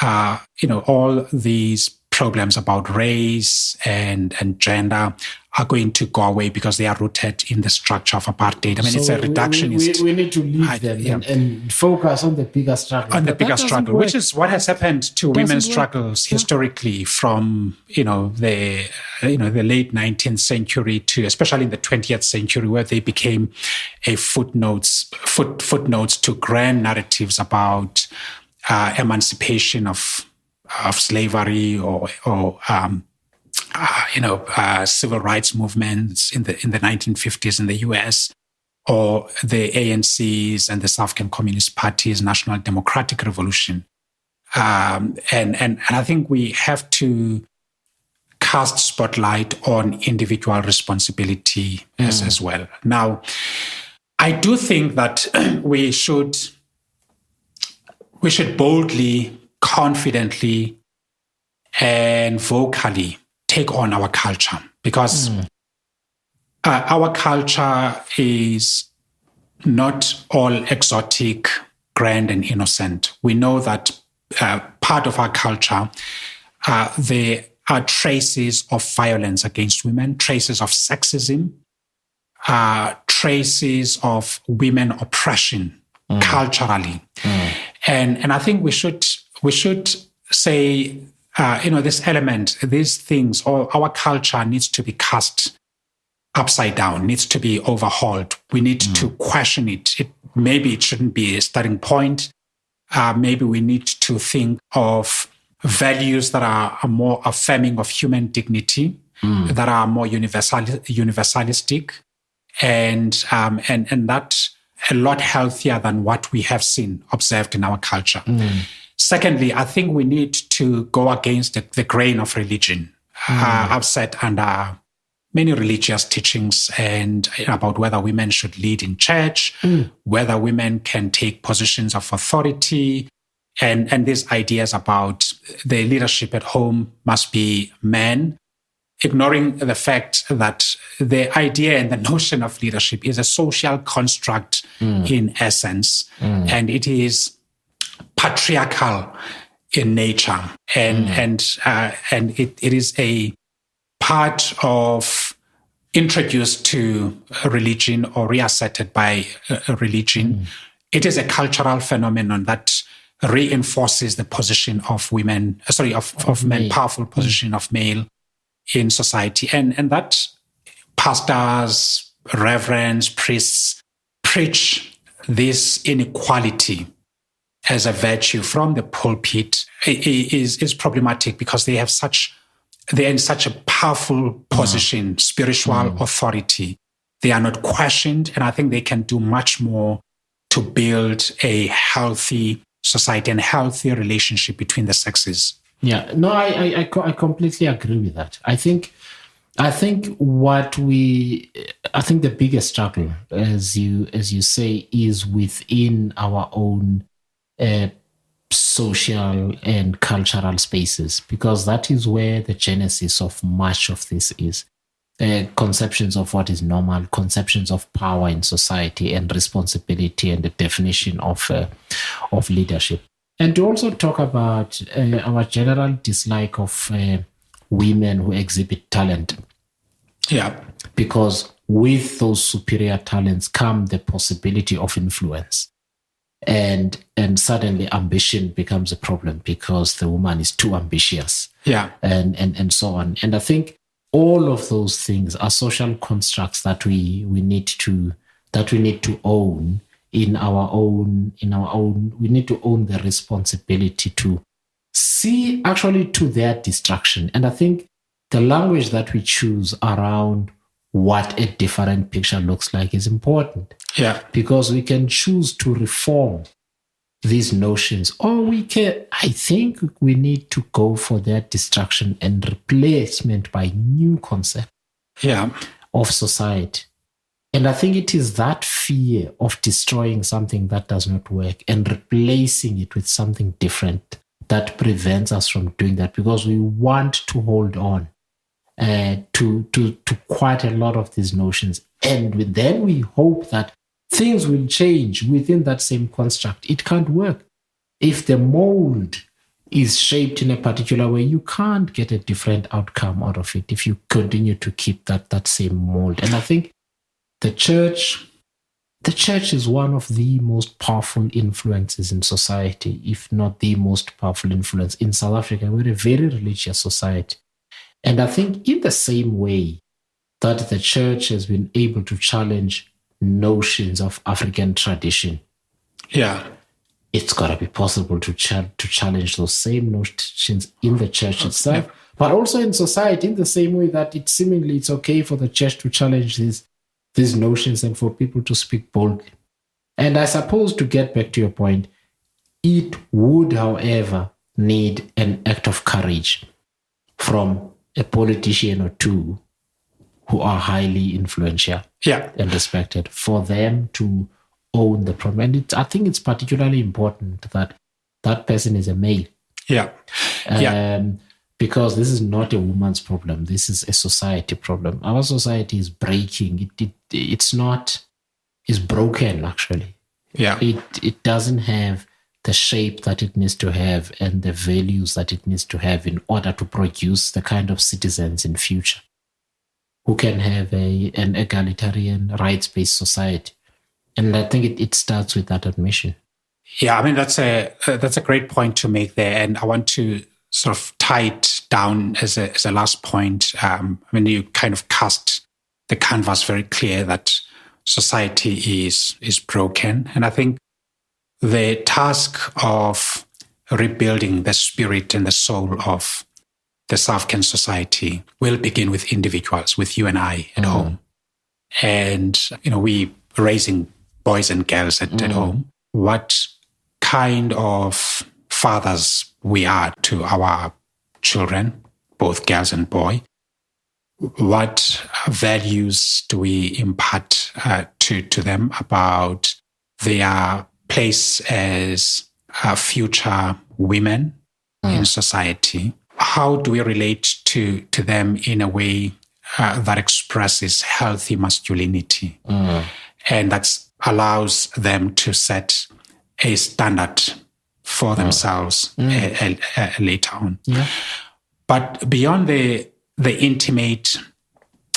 all these problems about race and gender are going to go away because they are rooted in the structure of apartheid. It's a reductionist. We need to leave them and focus on the bigger struggle. On the bigger struggle, which is what has happened to women's struggles historically from the late 19th century to especially in the 20th century, where they became a footnotes to grand narratives about emancipation of slavery or civil rights movements in the 1950s in the US, or the ANC's and the South African Communist Party's National Democratic Revolution. And I think we have to cast spotlight on individual responsibility as well. Now, I do think that we should boldly, confidently, and vocally take on our culture, because our culture is not all exotic, grand, and innocent. We know that part of our culture, there are traces of violence against women, traces of sexism, traces of women oppression culturally. And I think we should say, this element, these things, or our culture needs to be cast upside down, needs to be overhauled. We need to question it. Maybe it shouldn't be a starting point. Maybe we need to think of values that are more affirming of human dignity, that are more universalistic, and that a lot healthier than what we have seen observed in our culture. Secondly, I think we need to go against the grain of religion. I've sat under many religious teachings and about whether women should lead in church, whether women can take positions of authority, and these ideas about the leadership at home must be men, ignoring the fact that the idea and the notion of leadership is a social construct in essence, and it is patriarchal in nature, and it is a part of introduced to a religion or reasserted by a religion. It is a cultural phenomenon that reinforces the position of women, of men, powerful position of male in society, and that pastors, reverends, priests preach this inequality as a virtue from the pulpit is problematic, because they're in such a powerful position, spiritual authority. They are not questioned, and I think they can do much more to build a healthy society and healthy relationship between the sexes. Yeah, no, I completely agree with that. I think the biggest struggle, as you say, is within our own social and cultural spaces, because that is where the genesis of much of this is. Conceptions of what is normal, conceptions of power in society and responsibility, and the definition of leadership. And to also talk about our general dislike of women who exhibit talent. Yeah. Because with those superior talents come the possibility of influence. And suddenly ambition becomes a problem because the woman is too ambitious. Yeah. And so on. And I think all of those things are social constructs that we need to own in our own. We need to own the responsibility to see actually to their destruction. And I think the language that we choose around what a different picture looks like is important. Yeah. Because we can choose to reform these notions, or I think we need to go for their destruction and replacement by new concept of society. And I think it is that fear of destroying something that does not work and replacing it with something different that prevents us from doing that, because we want to hold on to quite a lot of these notions. And then we hope that things will change within that same construct. It can't work. If the mold is shaped in a particular way, you can't get a different outcome out of it if you continue to keep that same mold. And I think the church is one of the most powerful influences in society, if not the most powerful influence. In South Africa, we're a very religious society. And I think in the same way that the church has been able to challenge notions of African tradition, it's got to be possible to challenge those same notions in the church itself, but also in society, in the same way that it's okay for the church to challenge these notions and for people to speak boldly. And I suppose, to get back to your point, it would, however, need an act of courage from a politician or two who are highly influential and respected, for them to own the problem. And I think it's particularly important that that person is a male. Because this is not a woman's problem. This is a society problem. Our society is breaking. It's broken, actually. It doesn't have the shape that it needs to have and the values that it needs to have in order to produce the kind of citizens in future who can have an egalitarian, rights-based society. And I think it starts with that admission. Yeah, I mean, that's a great point to make there. And I want to sort of tie it down as a last point. I mean, you kind of cast the canvas very clear that society is broken. And I think the task of rebuilding the spirit and the soul of the South African society will begin with individuals, with you and I at home. And, we raising boys and girls at home. What kind of fathers we are to our children, both girls and boys? What values do we impart to them about their place as future women in society? How do we relate to them in a way that expresses healthy masculinity and that allows them to set a standard for themselves later on? Yeah. But beyond the intimate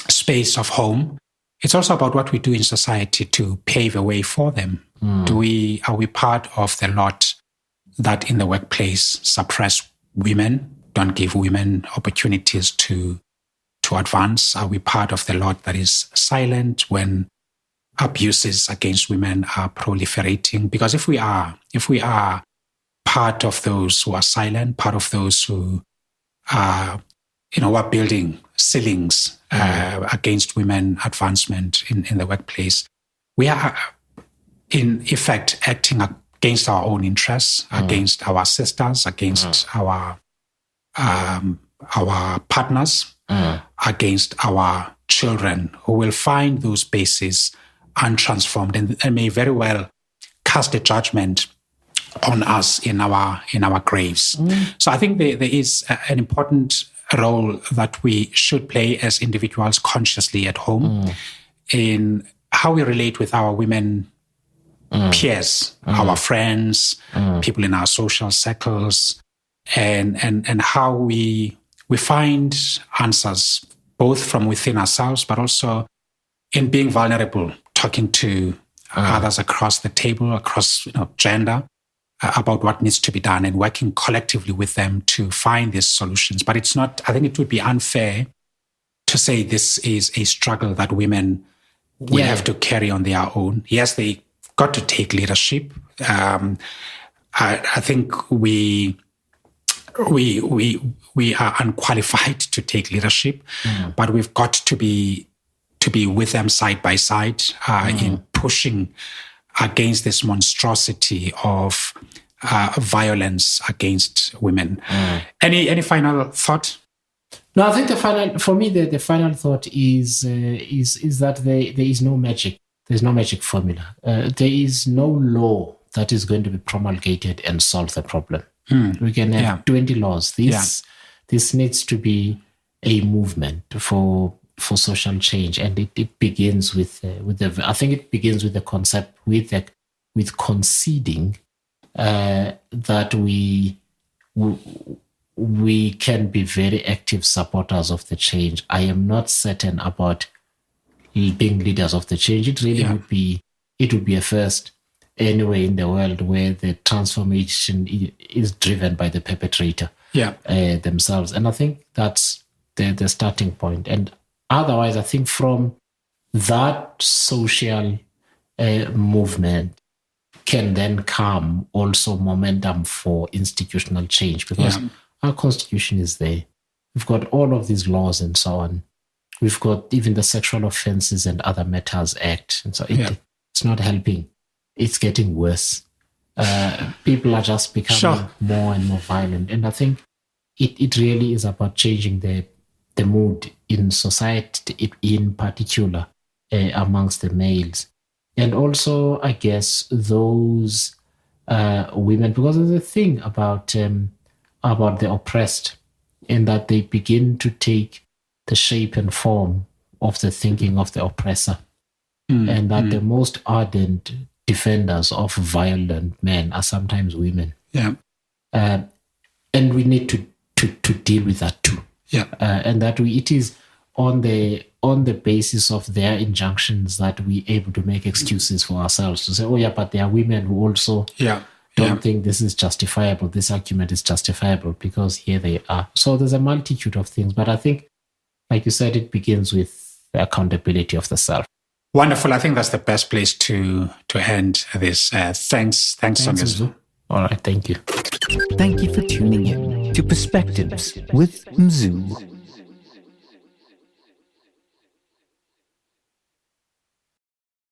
space of home, it's also about what we do in society to pave a way for them. Are we part of the lot that in the workplace suppress women, don't give women opportunities to advance? Are we part of the lot that is silent when abuses against women are proliferating? Because if we are part of those who are silent, part of those who are building ceilings against women advancement in the workplace, we are in effect acting against our own interests, against our sisters, against our partners, against our children, who will find those spaces untransformed and may very well cast a judgment on us in our graves. So I think there is an important role that we should play as individuals consciously at home in how we relate with our women peers, our friends, people in our social circles, and how we find answers both from within ourselves, but also in being vulnerable, talking to others across the table, across gender, about what needs to be done and working collectively with them to find these solutions. But it's not, I think it would be unfair to say this is a struggle that women will have to carry on their own. Yes, they got to take leadership. I think we are unqualified to take leadership, but we've got to be with them side by side in pushing against this monstrosity of violence against women. Any final thought? No, I think the final thought is that there is no magic. There's no magic formula. There is no law that is going to be promulgated and solve the problem. We can have 20 laws. This needs to be a movement for social change, and it begins with I think it begins with the concept with conceding that we can be very active supporters of the change. I am not certain about being leaders of the change. It really would be a first anywhere in the world where the transformation is driven by the perpetrator themselves. And I think that's the starting point. And otherwise, I think from that social movement can then come also momentum for institutional change, because our constitution is there. We've got all of these laws and so on. We've got even the Sexual Offences and Other Matters Act. And so it's not helping. It's getting worse. People are just becoming more and more violent. And I think it really is about changing the mood in society, in particular, amongst the males. And also, I guess, those women, because of the thing about the oppressed, in that they begin to take the shape and form of the thinking of the oppressor. And that the most ardent defenders of violent men are sometimes women. And we need to deal with that too. And that it is on the basis of their injunctions that we're able to make excuses for ourselves to say, but there are women who also don't think this is justifiable. This argument is justifiable because here they are. So there's a multitude of things. But I think, like you said, it begins with the accountability of the self. Wonderful. I think that's the best place to end this. Thanks, Songezo. All right, thank you. Thank you for tuning in to Perspectives with Mzu.